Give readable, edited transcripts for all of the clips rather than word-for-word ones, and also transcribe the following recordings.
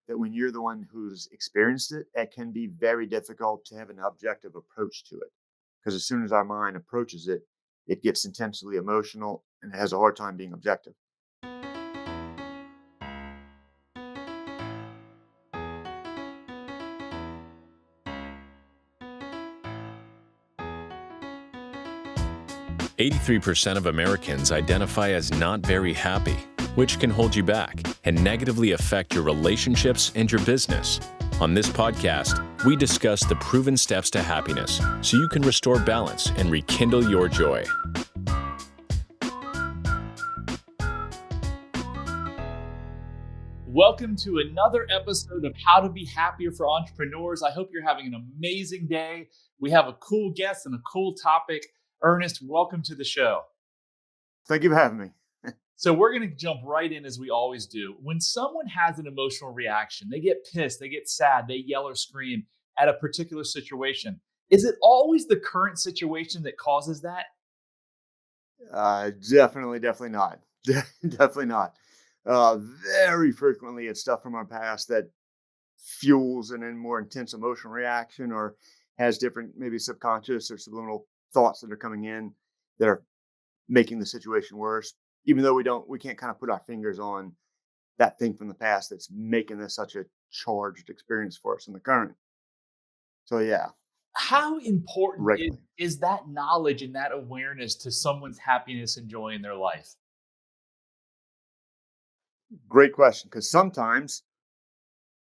that when you're the one who's experienced it, it can be very difficult to have an objective approach to it. Because as soon as our mind approaches it, it gets intensely emotional and has a hard time being objective. 83% of Americans identify as not very happy, which can hold you back and negatively affect your relationships and your business. On this podcast, we discuss the proven steps to happiness so you can restore balance and rekindle your joy. Welcome to another episode of How to Be Happier for Entrepreneurs. I hope you're having an amazing day. We have a cool guest and a cool topic. Ernest, welcome to the show. Thank you for having me. So we're going to jump right in as we always do. When someone has an emotional reaction, they get pissed, they get sad, they yell or scream at a particular situation. Is it always the current situation that causes that? Definitely not. Definitely not. Very frequently, it's stuff from our past that fuels an more intense emotional reaction or has different, maybe subconscious or subliminal thoughts that are coming in that are making the situation worse. Even though we can't kind of put our fingers on that thing from the past that's making this such a charged experience for us in the current. So yeah, How important regularly. is that knowledge and that awareness to someone's happiness and joy in their life? Great question. Because sometimes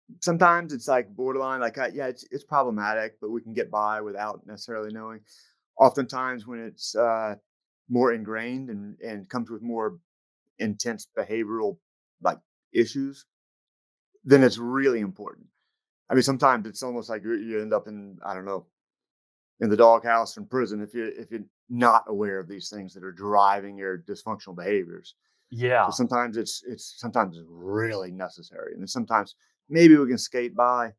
it's like borderline, like yeah, it's problematic, but we can get by without necessarily knowing. Oftentimes, when it's more ingrained and comes with more intense behavioral like issues, then it's really important. I mean, sometimes it's almost like you end up in, I don't know, in the doghouse in prison if you're not aware of these things that are driving your dysfunctional behaviors. So Yeah. sometimes it's really necessary, and then sometimes maybe we can skate by,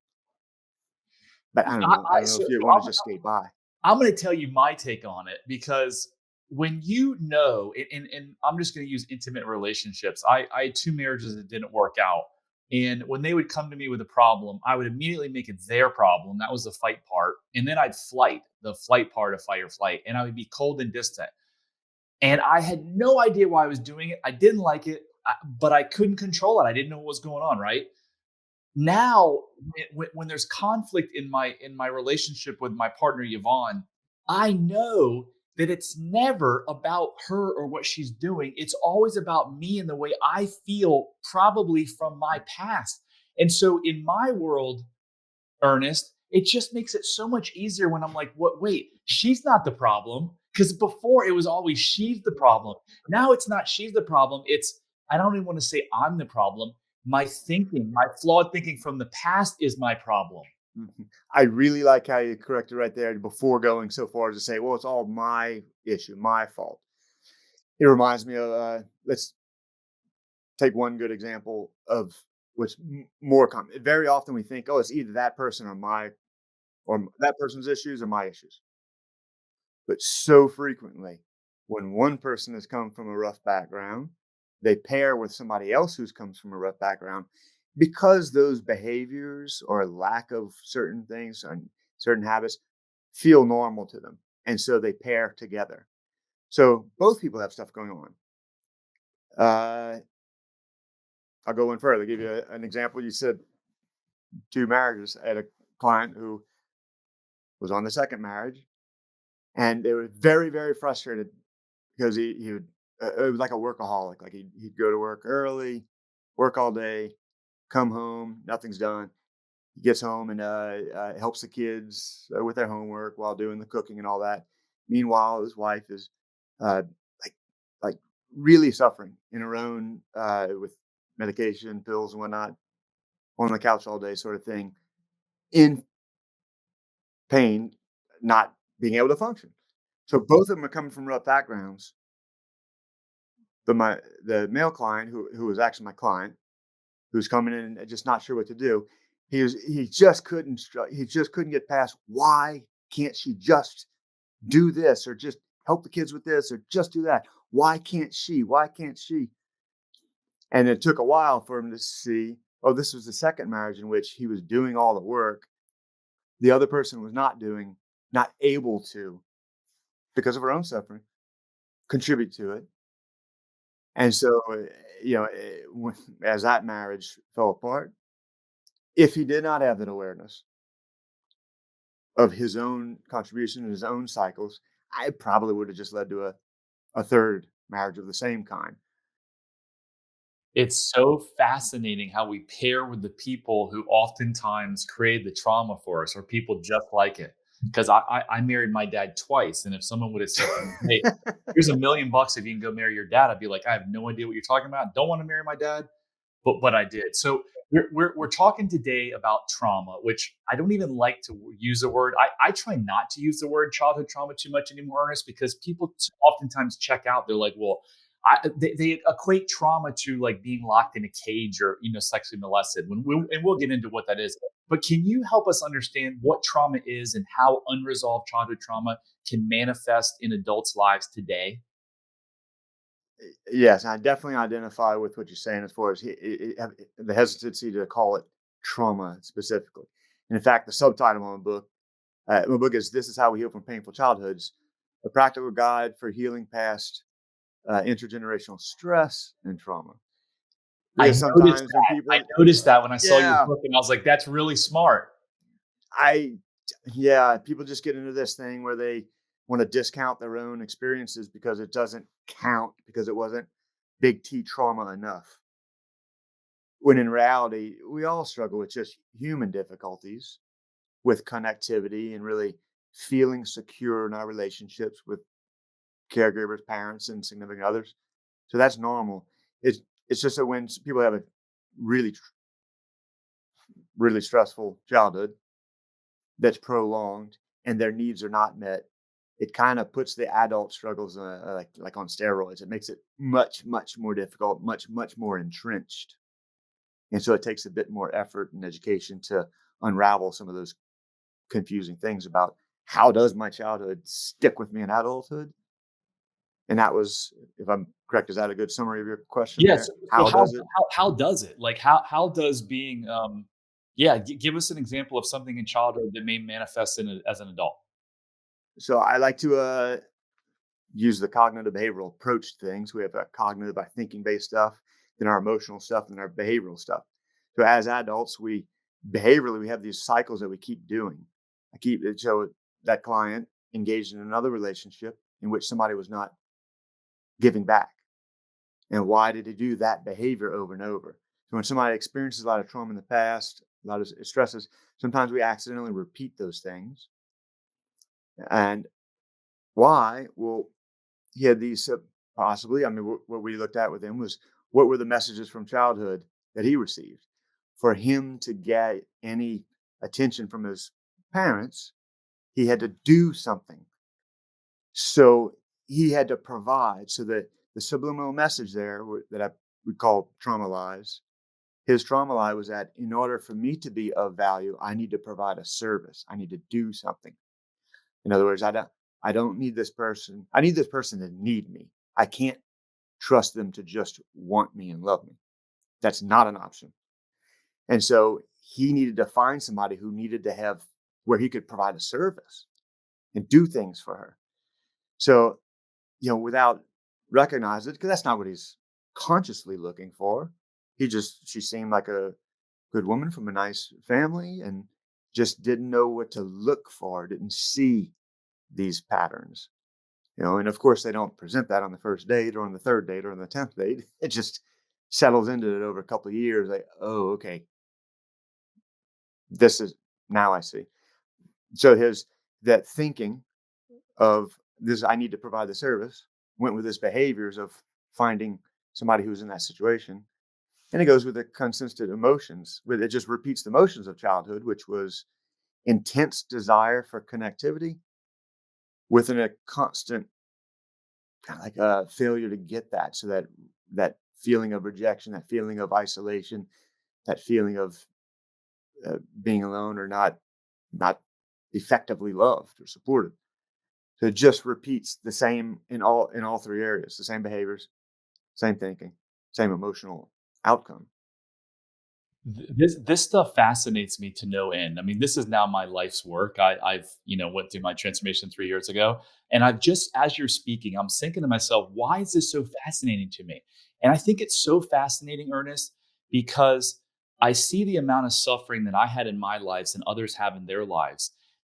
but I don't I, know. I I don't know so, if you so want to just skate by. I'm going to tell you my take on it because when you know, and I'm just going to use intimate relationships. I had two marriages that didn't work out. And when they would come to me with a problem, I would immediately make it their problem. That was the fight part. And then I'd the flight part of fight or flight, and I would be cold and distant. And I had no idea why I was doing it. I didn't like it, but I couldn't control it. I didn't know what was going on, right? Now when there's conflict in my relationship with my partner Yvonne, I know that it's never about her or what she's doing. It's always about me and the way I feel, probably from my past. And so in my world, Ernest, it just makes it so much easier when I'm like, what, wait, she's not the problem. Because before it was always she's the problem. Now it's not she's the problem. It's, I don't even want to say I'm the problem. My thinking, my flawed thinking from the past is my problem. Mhm. I really like how you corrected right there before going so far as to say, well, it's all my issue, my fault. It reminds me of, let's take one good example of what's more common. Very often we think, oh, it's either that person or that person's issues or my issues. But so frequently, when one person has come from a rough background, they pair with somebody else who's comes from a rough background because those behaviors or lack of certain things and certain habits feel normal to them. And so they pair together. So both people have stuff going on. Uh, I'll go one further. Give you an example. You said two marriages. I had a client who was on the second marriage, and they were very, very frustrated because he would it was like a workaholic. Like he'd go to work early, work all day, come home, nothing's done. He gets home and helps the kids with their homework while doing the cooking and all that. Meanwhile, his wife is uh, like like really suffering in her own with medication, pills, and whatnot, on the couch all day, sort of thing, in pain, not being able to function. So both of them are coming from rough backgrounds. The male client who was actually my client, who's coming in and just not sure what to do, he just couldn't get past, why can't she just do this or just help the kids with this or just do that? Why can't she? Why can't she? And it took a while for him to see, oh, this was the second marriage in which he was doing all the work. The other person was not doing, not able to, because of her own suffering, contribute to it. And so, as that marriage fell apart, if he did not have that awareness of his own contribution and his own cycles, I probably would have just led to a third marriage of the same kind. It's so fascinating how we pair with the people who oftentimes create the trauma for us, or people just like it. Because I married my dad twice, and if someone would have said to me, "Hey, here's $1 million if you can go marry your dad," I'd be like, "I have no idea what you're talking about. Don't want to marry my dad." But I did. So we're talking today about trauma, which I don't even like to use the word. I try not to use the word childhood trauma too much anymore, Ernest, because people oftentimes check out. They're like, well, they equate trauma to like being locked in a cage or sexually molested. And we'll get into what that is. But can you help us understand what trauma is and how unresolved childhood trauma can manifest in adults' lives today? Yes, I definitely identify with what you're saying as far as the hesitancy to call it trauma specifically. And in fact, the subtitle of my book is "This is How We Heal from Painful Childhoods: A Practical Guide for Healing Past Intergenerational Stress and Trauma." I Because noticed sometimes when that. I people, noticed that when I saw your yeah, book, and I was like, "That's really smart." I, yeah, people just get into this thing where they want to discount their own experiences because it doesn't count because it wasn't big T trauma enough. When in reality, we all struggle with just human difficulties with connectivity and really feeling secure in our relationships with caregivers, parents, and significant others. So that's normal. It's it's just that when people have a really really stressful childhood that's prolonged and their needs are not met, it kind of puts the adult struggles like on steroids. It makes it much more difficult, much more entrenched. And so it takes a bit more effort and education to unravel some of those confusing things about how does my childhood stick with me in adulthood? And that was, if I'm correct, is that a good summary of your question Yes. there? So How does it? how does it? Like, how does being, yeah, give us an example of something in childhood that may manifest as an adult. So I like to use the cognitive behavioral approach to things. We have a cognitive, by thinking based stuff, then our emotional stuff, and our behavioral stuff. So as adults, we behaviorally we have these cycles that we keep doing. I keep it so that client engaged in another relationship in which somebody was not giving back. And why did he do that behavior over and over? So when somebody experiences a lot of trauma in the past, a lot of stresses, sometimes we accidentally repeat those things. And why? Well, he had these possibly. I mean, what we looked at with him was what were the messages from childhood that he received. For him to get any attention from his parents, he had to do something. So he had to provide. So that the subliminal message there that I would call trauma lies, his trauma lie was that in order for me to be of value, I need to provide a service. I need to do something. In other words, I don't need this person. I need this person to need me. I can't trust them to just want me and love me. That's not an option. And so he needed to find somebody who needed to have where he could provide a service and do things for her. So, without recognizing it, because that's not what he's consciously looking for. She seemed like a good woman from a nice family and just didn't know what to look for, didn't see these patterns. And of course they don't present that on the first date or on the third date or on the 10th date. It just settles into it over a couple of years. Like, oh, okay, this is now I see. So his that thinking of this, I need to provide the service, went with his behaviors of finding somebody who's in that situation. And it goes with the consistent emotions, with it just repeats the emotions of childhood, which was intense desire for connectivity within a constant kind of like a failure to get that. So that feeling of rejection, that feeling of isolation, that feeling of being alone or not effectively loved or supported. So it just repeats the same in all three areas, the same behaviors, same thinking, same emotional outcome. This stuff fascinates me to no end. I mean, this is now my life's work. I've went through my transformation 3 years ago, and I've just as you're speaking, I'm thinking to myself, why is this so fascinating to me? And I think it's so fascinating, Ernest, because I see the amount of suffering that I had in my lives and others have in their lives,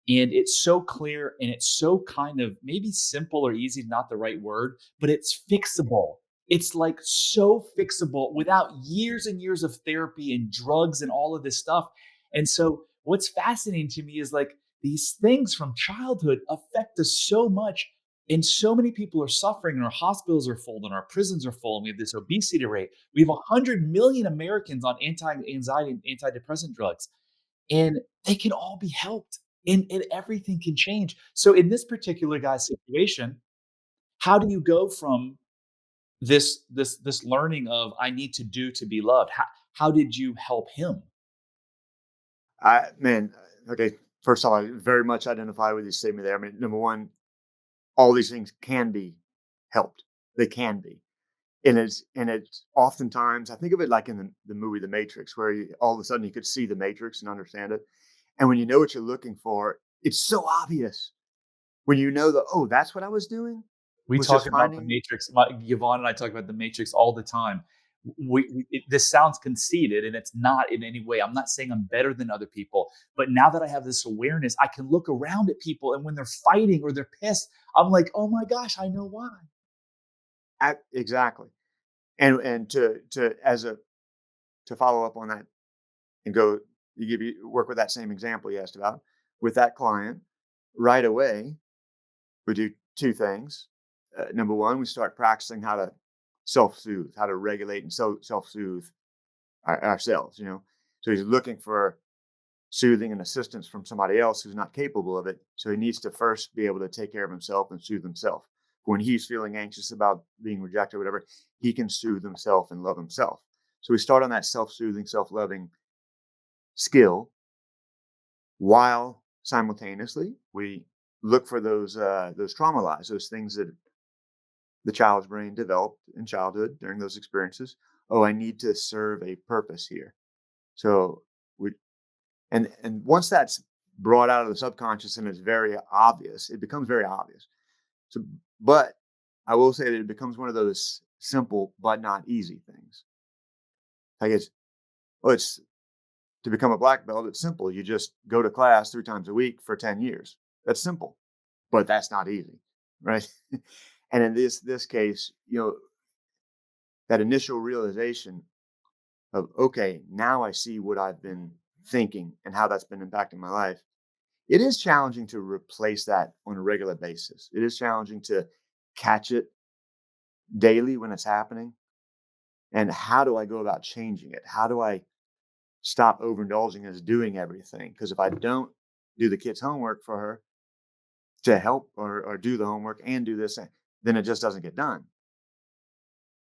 and it's so clear and it's so kind of maybe simple or easy, not the right word, but it's fixable. It's like so fixable without years and years of therapy and drugs and all of this stuff. And so what's fascinating to me is like these things from childhood affect us so much. And so many people are suffering, and our hospitals are full, and our prisons are full, and we have this obesity rate. We have 100 million Americans on anti anxiety and antidepressant drugs, and they can all be helped, and everything can change. So, in this particular guy's situation, how do you go from this learning of I need to do to be loved. How did you help him? Okay. First of all, I very much identify with your statement there. I mean, number one, all these things can be helped. They can be. And it's oftentimes I think of it like in the movie The Matrix, where all of a sudden you could see the Matrix and understand it. And when you know what you're looking for, it's so obvious. When you know that's what I was doing We was talk just about the finding. Matrix. Yvonne and I talk about the Matrix all the time. This sounds conceited, and it's not in any way. I'm not saying I'm better than other people, but now that I have this awareness, I can look around at people, and when they're fighting or they're pissed, I'm like, oh my gosh, I know why. Exactly. And to follow up on that and go work with that same example you asked about with that client right away. We do two things. Number one, we start practicing how to self-soothe, how to regulate and self-soothe ourselves. So he's looking for soothing and assistance from somebody else who's not capable of it. So he needs to first be able to take care of himself and soothe himself. When he's feeling anxious about being rejected or whatever, he can soothe himself and love himself. So we start on that self-soothing, self-loving skill while simultaneously we look for those trauma lies, those things that the child's brain developed in childhood during those experiences. Oh, I need to serve a purpose here. So we and once that's brought out of the subconscious and it's very obvious, it becomes very obvious. So, but I will say that it becomes one of those simple but not easy things. Like it's to become a black belt. It's simple. You just go to class 3 times a week for 10 years. That's simple, but that's not easy, right? And in this case, that initial realization of, okay, now I see what I've been thinking and how that's been impacting my life. It is challenging to replace that on a regular basis. It is challenging to catch it daily when it's happening. And how do I go about changing it? How do I stop overindulging as doing everything? Because if I don't do the kid's homework for her to help or do the homework and do this, then it just doesn't get done.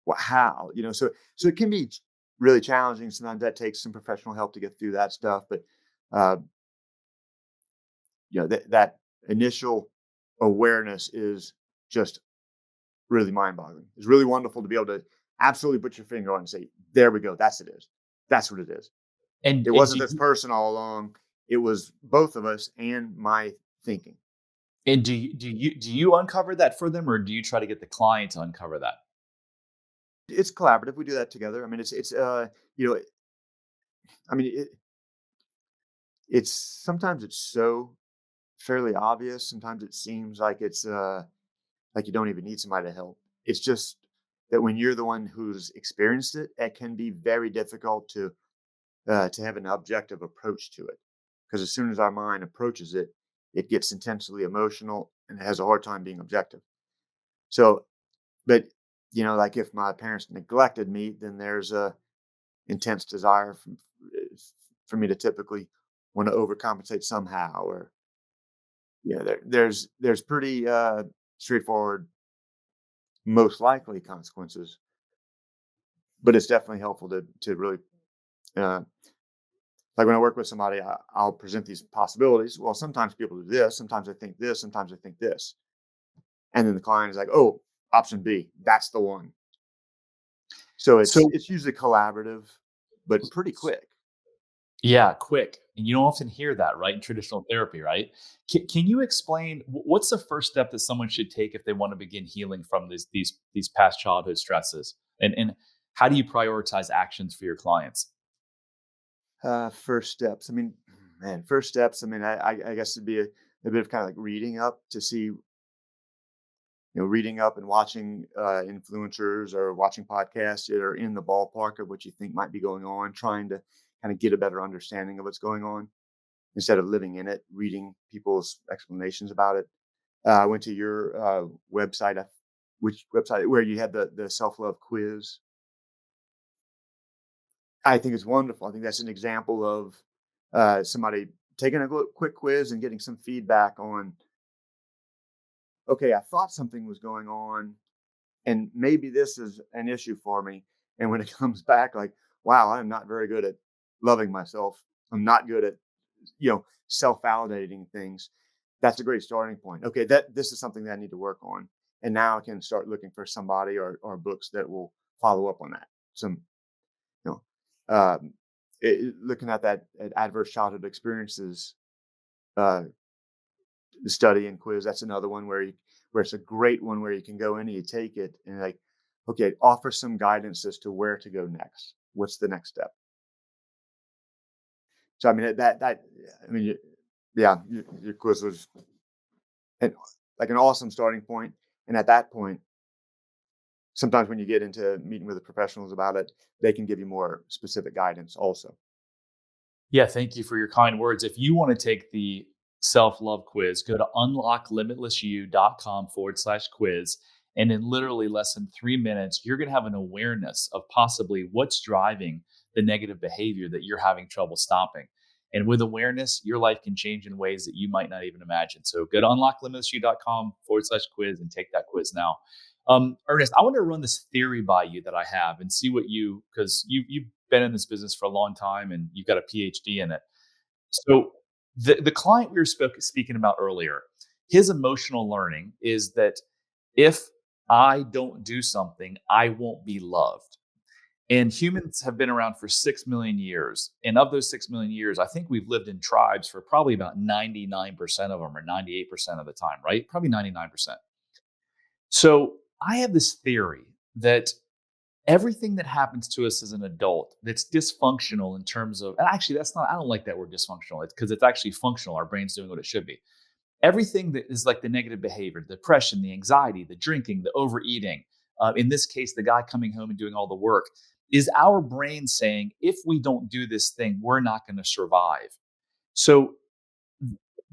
Well, how? So it can be really challenging. Sometimes that takes some professional help to get through that stuff. But uh, that initial awareness is just really mind-boggling. It's really wonderful to be able to absolutely put your finger on and say, "There we go. That's it is. That's what it is. And It and wasn't do this you person all along. It was both of us and my thinking." do you uncover that for them, or do you try to get the client to uncover that? It's collaborative. We do that together. I mean, it's you know, I mean, it's sometimes it's so fairly obvious. Sometimes it seems like it's like you don't even need somebody to help. It's just that when you're the one who's experienced it, it can be very difficult to have an objective approach to it. Because as soon as our mind approaches it, it gets intensely emotional and has a hard time being objective. So, but like if my parents neglected me, then there's a intense desire for me to typically want to overcompensate somehow, or there's pretty straightforward, most likely consequences. But it's definitely helpful to really uh, like when I work with somebody, I'll present these possibilities. Well, sometimes people do this, sometimes I think this, sometimes I think this, and then the client is like, "Oh, option B, that's the one." So it's So it's usually collaborative, but pretty quick. Yeah, quick. And you don't often hear that, right, in traditional therapy, right? Can you explain what's the first step that someone should take if they want to begin healing from these past childhood stresses? And how do you prioritize actions for your clients? First steps. I mean, man, first steps. I mean, I guess it'd be a bit of kind of like reading up to see, reading up and watching influencers or watching podcasts that are in the ballpark of what you think might be going on, trying to kind of get a better understanding of what's going on instead of living in it, reading people's explanations about it. I went to your website, which website where you had the self love quiz. I think it's wonderful. I think that's an example of somebody taking a quick quiz and getting some feedback on, okay, I thought something was going on and maybe this is an issue for me. And when it comes back, like, wow, I'm not very good at loving myself. I'm not good at, self validating things. That's a great starting point. Okay, that this is something that I need to work on. And now I can start looking for somebody or books that will follow up on that. Some, you know, looking at that at adverse childhood experiences uh, study and quiz. That's another one where it's a great one where you can go in and you take it and like, okay, offer some guidance as to where to go next. What's the next step? So I mean that I mean yeah, your quiz was an, like an awesome starting point. And at that point, sometimes when you get into meeting with the professionals about it, they can give you more specific guidance also. Yeah, thank you for your kind words. If you want to take the self love quiz, go to unlocklimitlessyou.com/quiz. And in literally less than 3 minutes, you're going to have an awareness of possibly what's driving the negative behavior that you're having trouble stopping. And with awareness, your life can change in ways that you might not even imagine. So go to unlocklimitlessyou.com/quiz and take that quiz now. Ernest, I want to run this theory by you that I have and see what because you've been in this business for a long time and you've got a PhD in it. So the client we were speaking about earlier, his emotional learning is that if I don't do something, I won't be loved. And humans have been around for 6 million years. And of those 6 million years, I think we've lived in tribes for probably about 99% of them or 98% of the time, right? Probably 99%. So I have this theory that everything that happens to us as an adult that's dysfunctional in terms of, and actually that's not, I don't like that word dysfunctional. It's because it's actually functional. Our brain's doing what it should be. Everything that is like the negative behavior, the depression, the anxiety, the drinking, the overeating, in this case, the guy coming home and doing all the work, is our brain saying, if we don't do this thing, we're not going to survive. So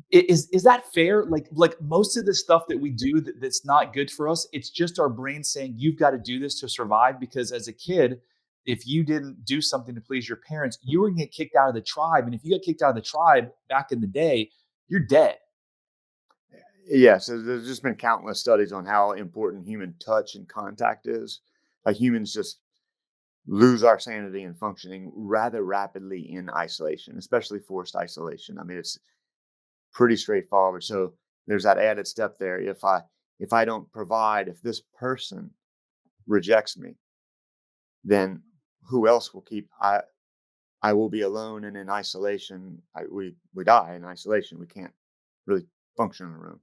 is that fair? Like most of the stuff that we do that's not good for us, it's just our brain saying you've got to do this to survive. Because as a kid, if you didn't do something to please your parents, you were going to get kicked out of the tribe. And if you got kicked out of the tribe back in the day, you're dead. Yes, there's just been countless studies on how important human touch and contact is. Like humans just lose our sanity and functioning rather rapidly in isolation, especially forced isolation. I mean, it's pretty straightforward. So there's that added step there. If I don't provide, if this person rejects me, then who else will keep? I will be alone and in isolation. We die in isolation. We can't really function on our own.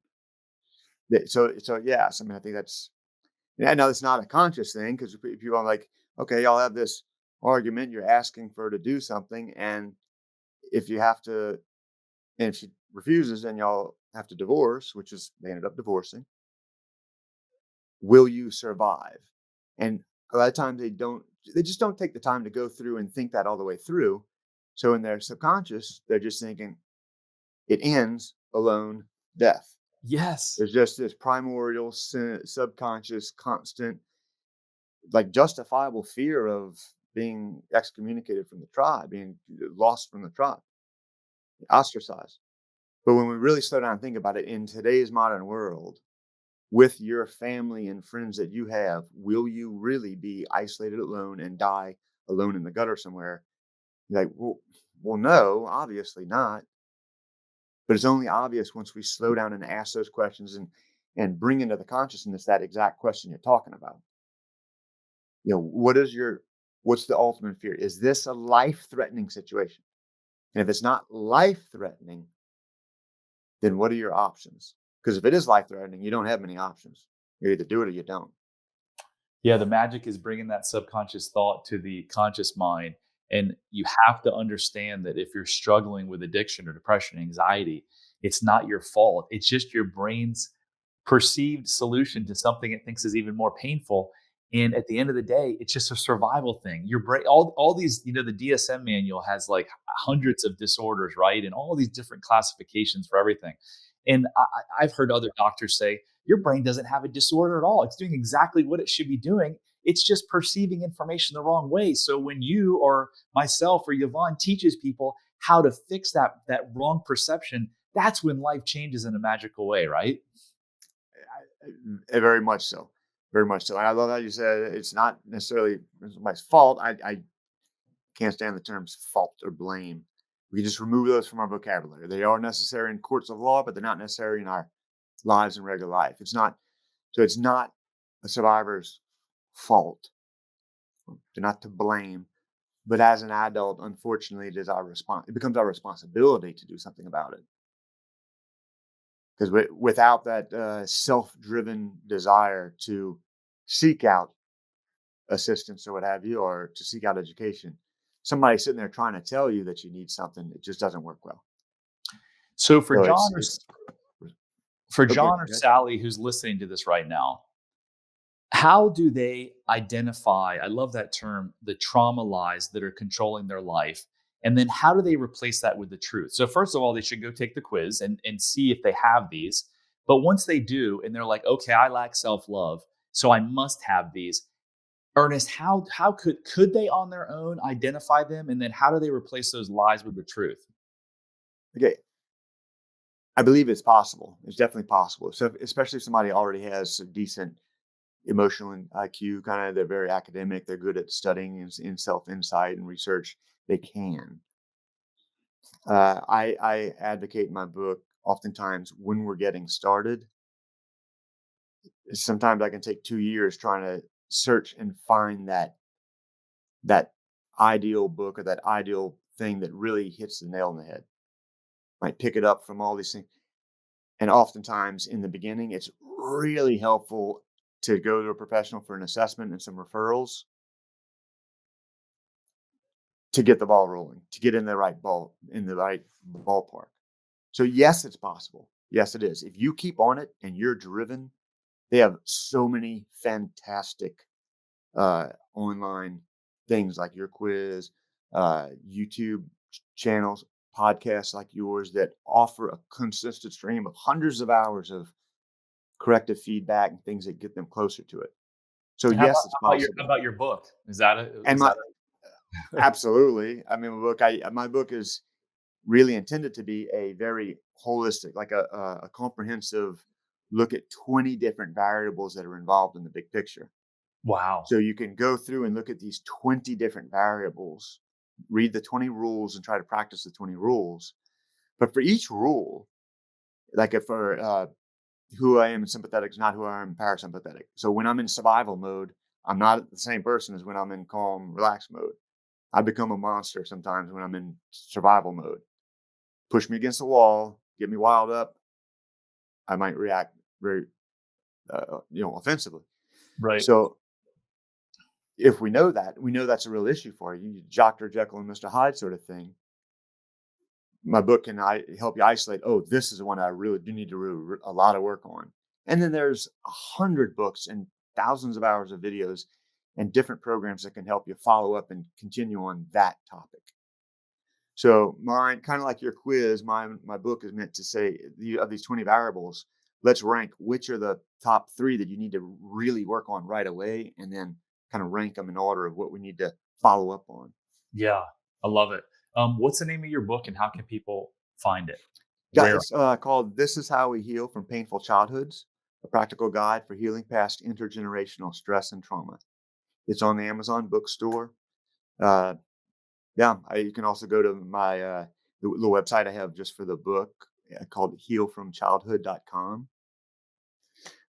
So yes, I mean I think that's, yeah. No, it's not a conscious thing because people are like, okay, y'all have this argument. You're asking for her to do something, and if you have to, and if she refuses, then y'all have to divorce, which is they ended up divorcing. Will you survive? And a lot of times they don't. They just don't take the time to go through and think that all the way through. So in their subconscious, they're just thinking it ends alone, death. Yes. There's just this primordial, subconscious, constant, like justifiable fear of being excommunicated from the tribe, being lost from the tribe, ostracized. But when we really slow down and think about it, in today's modern world, with your family and friends that you have, will you really be isolated alone and die alone in the gutter somewhere? You're like, well, no, obviously not. But it's only obvious once we slow down and ask those questions and bring into the consciousness that exact question you're talking about. What is what's the ultimate fear? Is this a life threatening situation? And if it's not life threatening, then what are your options? Because if it is life threatening, you don't have many options. You either do it or you don't. Yeah, the magic is bringing that subconscious thought to the conscious mind. And you have to understand that if you're struggling with addiction or depression, anxiety, it's not your fault. It's just your brain's perceived solution to something it thinks is even more painful. And at the end of the day, it's just a survival thing. Your brain, all these, the DSM manual has like hundreds of disorders, right? And all these different classifications for everything. And I've heard other doctors say, your brain doesn't have a disorder at all. It's doing exactly what it should be doing. It's just perceiving information the wrong way. So when you or myself or Yvonne teaches people how to fix that wrong perception, that's when life changes in a magical way, right? Very much so. Very much so. And I love how you said it's not necessarily somebody's fault. I can't stand the terms fault or blame. We just remove those from our vocabulary. They are necessary in courts of law, but they're not necessary in our lives in regular life. It's not a survivor's fault. They're not to blame. But as an adult, unfortunately, it becomes our responsibility to do something about it. Because without that self-driven desire to seek out assistance or what have you, or to seek out education, somebody sitting there trying to tell you that you need something, it just doesn't work well. So for So John or it's for okay. John or Sally who's listening to this right now, how do they identify, I love that term, the trauma lies that are controlling their life? And then how do they replace that with the truth? So, first of all, they should go take the quiz and see if they have these. But once they do, and they're like, okay, I lack self love, so I must have these. Ernest, how could they on their own identify them? And then how do they replace those lies with the truth? Okay. I believe it's possible. It's definitely possible. So, especially if somebody already has a decent emotional IQ, kind of, they're very academic, they're good at studying in self insight and research, they can. I advocate in my book oftentimes when we're getting started. Sometimes I can take 2 years trying to search and find that ideal book or that ideal thing that really hits the nail on the head. Might pick it up from all these things. And oftentimes in the beginning, it's really helpful to go to a professional for an assessment and some referrals to get the ball rolling, to get in the right ballpark. So yes, it's possible. Yes, it is. If you keep on it and you're driven, they have so many fantastic online things like your quiz, YouTube channels, podcasts like yours that offer a consistent stream of hundreds of hours of corrective feedback and things that get them closer to it. So And how about yes, it's possible. your book? Is that a And is my that a absolutely, I mean, my book is really intended to be a very holistic, like a comprehensive look at 20 different variables that are involved in the big picture. wow. So you can go through and look at these 20 different variables, read the 20 rules and try to practice the 20 rules. But for each rule, like if for who I am in sympathetic is not who I am in parasympathetic. So when I'm in survival mode, I'm not the same person as when I'm in calm, relaxed mode. I become a monster sometimes when I'm in survival mode. Push me against the wall, get me wild up. I might react very, offensively. Right. So if we know that, we know that's a real issue for you, Dr. Jekyll and Mr. Hyde sort of thing. My book can help you isolate. Oh, this is the one I really do need to a lot of work on. And then there's 100 books and thousands of hours of videos and different programs that can help you follow up and continue on that topic. So mine, kind of like your quiz, my book is meant to say of these 20 variables, let's rank which are the top three that you need to really work on right away, and then kind of rank them in order of what we need to follow up on. Yeah, I love it. What's the name of your book and how can people find it? Yeah, Where? it's called "This Is How We Heal from Painful Childhoods: A Practical Guide for Healing Past Intergenerational Stress and Trauma." It's on the Amazon bookstore. Uh, yeah, you can also go to my the website I have just for the book called healfromchildhood.com.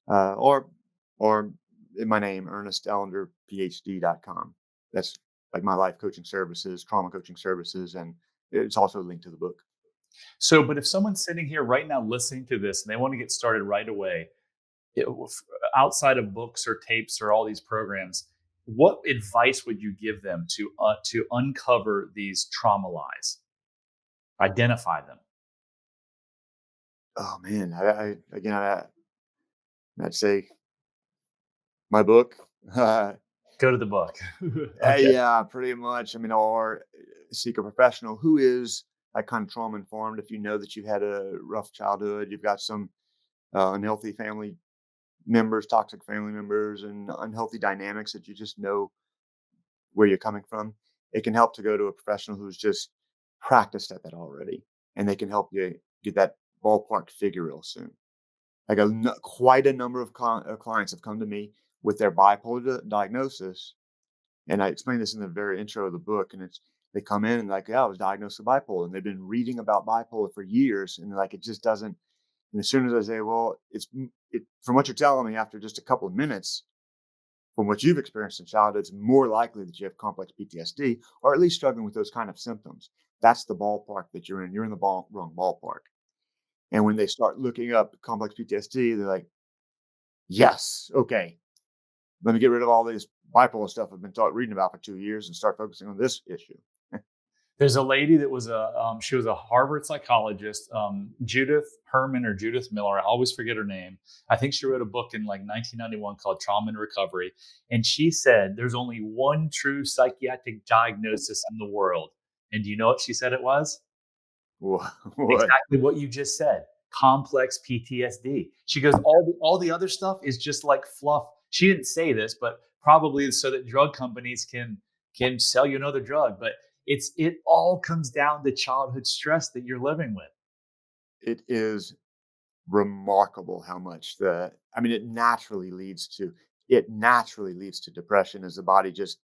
Or in my name, Ernest Ellender, PhD.com. That's like my life coaching services, trauma coaching services, and It's also linked to the book. So, but if someone's sitting here right now listening to this and they want to get started right away, it, outside of books or tapes or all these programs, what advice would you give them to uncover these trauma lies, identify them? Oh man, again, I'd say my book. Go to the book. Okay. Yeah, pretty much. I mean, or seek a professional who is like kind of trauma informed. If you know that you had a rough childhood, you've got some unhealthy family members, toxic family members, and unhealthy dynamics that you just know where you're coming from. It can help to go to a professional who's just practiced at that already, and they can help you get that ballpark figure real soon. Like quite a number of clients have come to me with their bipolar diagnosis, and I explain this in the very intro of the book. And it's they come in and like, yeah, I was diagnosed with bipolar, and they've been reading about bipolar for years, and like it just doesn't. And as soon as I say, well, from what you're telling me, after just a couple of minutes, from what you've experienced in childhood, it's more likely that you have complex PTSD, or at least struggling with those kind of symptoms. That's the ballpark that you're in. You're in the wrong ballpark. And when they start looking up complex PTSD, they're like, yes, okay, let me get rid of all this bipolar stuff I've been reading about for 2 years and start focusing on this issue. There's a lady that was she was a Harvard psychologist, Judith Herman or Judith Miller. I always forget her name. I think she wrote a book in like 1991 called Trauma and Recovery. And she said there's only one true psychiatric diagnosis in the world. And do you know what she said it was? What? Exactly what you just said. Complex PTSD. She goes, all the other stuff is just like fluff. She didn't say this, but probably so that drug companies can sell you another drug. But it all comes down to childhood stress that you're living with. It is remarkable how much I mean, it naturally leads to depression as the body just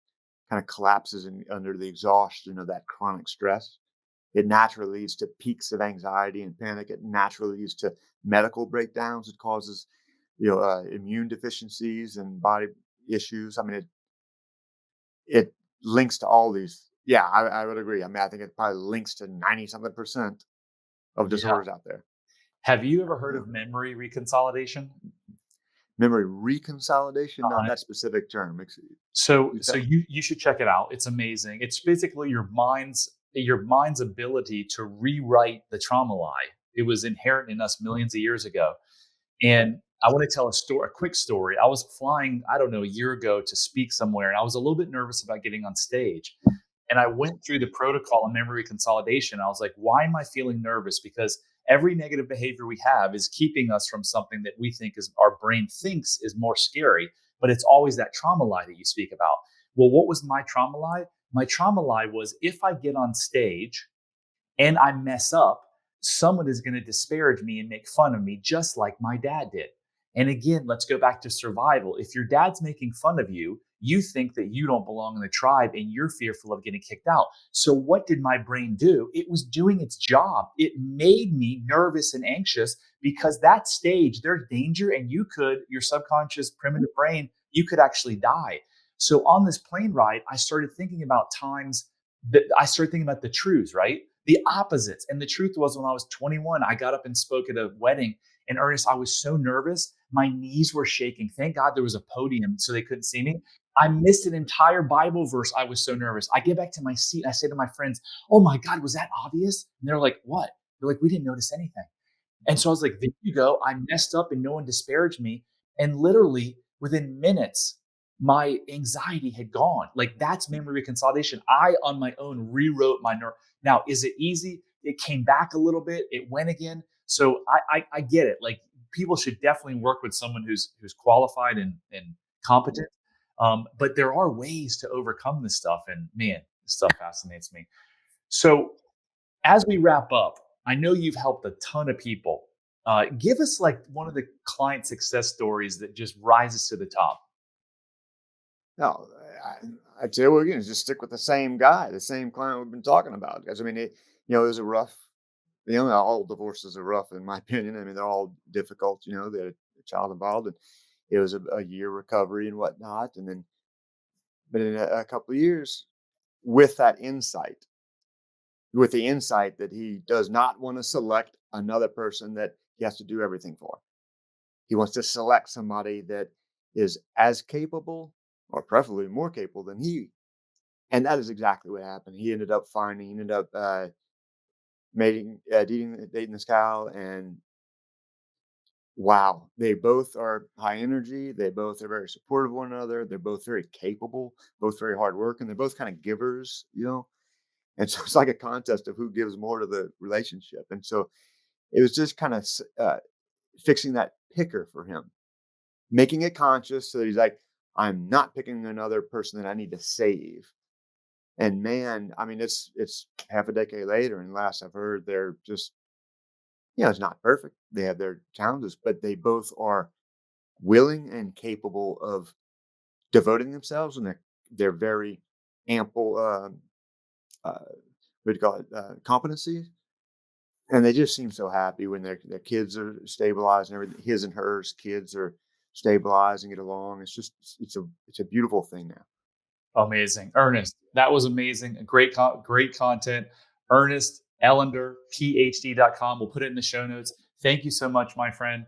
kind of collapses under the exhaustion of that chronic stress. It naturally leads to peaks of anxiety and panic. It naturally leads to medical breakdowns. It causes, immune deficiencies and body issues. I mean, it links to all these. Yeah, I would agree. I mean, I think it probably links to 90 something percent of Yeah. disorders out there. Have you ever heard Yeah. of memory reconsolidation? Memory reconsolidation, not Uh, that specific term. so you should check it out. It's amazing. It's basically your mind's ability to rewrite the trauma lie. It was inherent in us millions of years ago. And I want to tell a quick story. I was flying, I don't know, a year ago to speak somewhere, and I was a little bit nervous about getting on stage. And I went through the protocol of memory consolidation. I was like, why am I feeling nervous? Because every negative behavior we have is keeping us from something that we think is our brain thinks is more scary, but it's always that trauma lie that you speak about. Well, what was my trauma lie? My trauma lie was if I get on stage and I mess up, someone is going to disparage me and make fun of me, just like my dad did. And again, let's go back to survival. If your dad's making fun of you, you think that you don't belong in the tribe and you're fearful of getting kicked out. So, what did my brain do? It was doing its job. It made me nervous and anxious because that stage, there's danger, and your subconscious primitive brain, you could actually die. So, on this plane ride, I started thinking about times that I started thinking about the truths, right? The opposites. And the truth was, when I was 21, I got up and spoke at a wedding. And Ernest, I was so nervous. My knees were shaking. Thank God there was a podium so they couldn't see me. I missed an entire Bible verse. I was so nervous. I get back to my seat and I say to my friends, oh my God, was that obvious? And they're like, what? They're like, we didn't notice anything. And so I was like, there you go. I messed up and no one disparaged me. And literally within minutes, my anxiety had gone. Like that's memory consolidation. I, on my own, rewrote my nerve. Now, is it easy? It came back a little bit. It went again. So I get it. Like people should definitely work with someone who's qualified and competent. But there are ways to overcome this stuff. And man, this stuff fascinates me. So as we wrap up, I know you've helped a ton of people. Give us like one of the client success stories that just rises to the top. No, I'd say, well, again, just stick with the same guy, the same client we've been talking about. Because I mean, it was a rough. All divorces are rough, in my opinion. I mean, they're all difficult. They're a child involved, and it was a year recovery and whatnot. And then, but in a couple of years, with that insight, with the insight that he does not want to select another person that he has to do everything for. He wants to select somebody that is as capable or preferably more capable than he. And that is exactly what happened. He ended up dating this gal, and wow, they both are high energy. They both are very supportive of one another. They're both very capable, both very hard working. They're both kind of givers, you know. And so it's like a contest of who gives more to the relationship. And so it was just kind of fixing that picker for him, making it conscious so that he's like, I'm not picking another person that I need to save. And man, I mean, it's half a decade later, and last I've heard, they're just, it's not perfect. They have their challenges, but they both are willing and capable of devoting themselves, and they're very ample. What do you call it? Competency, and they just seem so happy when their kids are stabilized and everything. His and hers kids are stabilized and get along. It's a beautiful thing now. Amazing. Ernest, that was amazing. Great content. Ernest Ellender, PhD.com. We'll put it in the show notes. Thank you so much, my friend.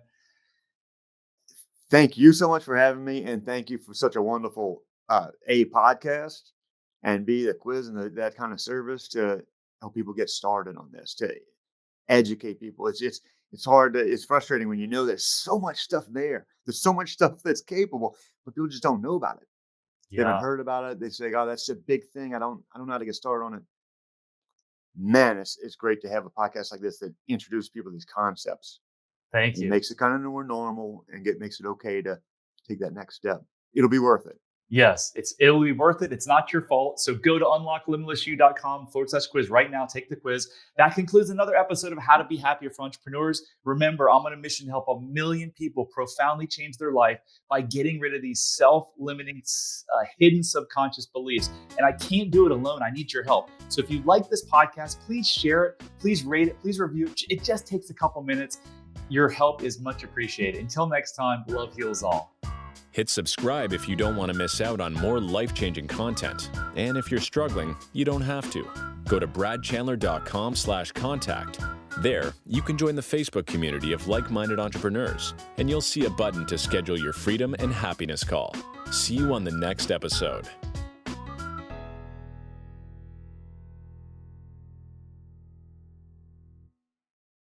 Thank you so much for having me, and thank you for such a wonderful A podcast, and B, the quiz and that kind of service to help people get started on this, to educate people. It's hard to, it's frustrating when you know there's so much stuff there. There's so much stuff that's capable, but people just don't know about it. They haven't Yeah. heard about it. They say, "Oh, that's a big thing. I don't know how to get started on it." Man, it's great to have a podcast like this that introduces people to these concepts. Thank It you. makes it kind of more normal and makes it okay to take that next step. It'll be worth it. Yes, it'll be worth it. It's not your fault. So go to unlocklimitlessyou.com/quiz right now. Take the quiz. That concludes another episode of How to Be Happier for Entrepreneurs. Remember, I'm on a mission to help 1 million people profoundly change their life by getting rid of these self-limiting, hidden subconscious beliefs. And I can't do it alone. I need your help. So if you like this podcast, please share it. Please rate it. Please review it. It just takes a couple minutes. Your help is much appreciated. Until next time, love heals all. Hit subscribe if you don't want to miss out on more life-changing content. And if you're struggling, you don't have to. Go to bradchandler.com/contact. There, you can join the Facebook community of like-minded entrepreneurs, and you'll see a button to schedule your freedom and happiness call. See you on the next episode.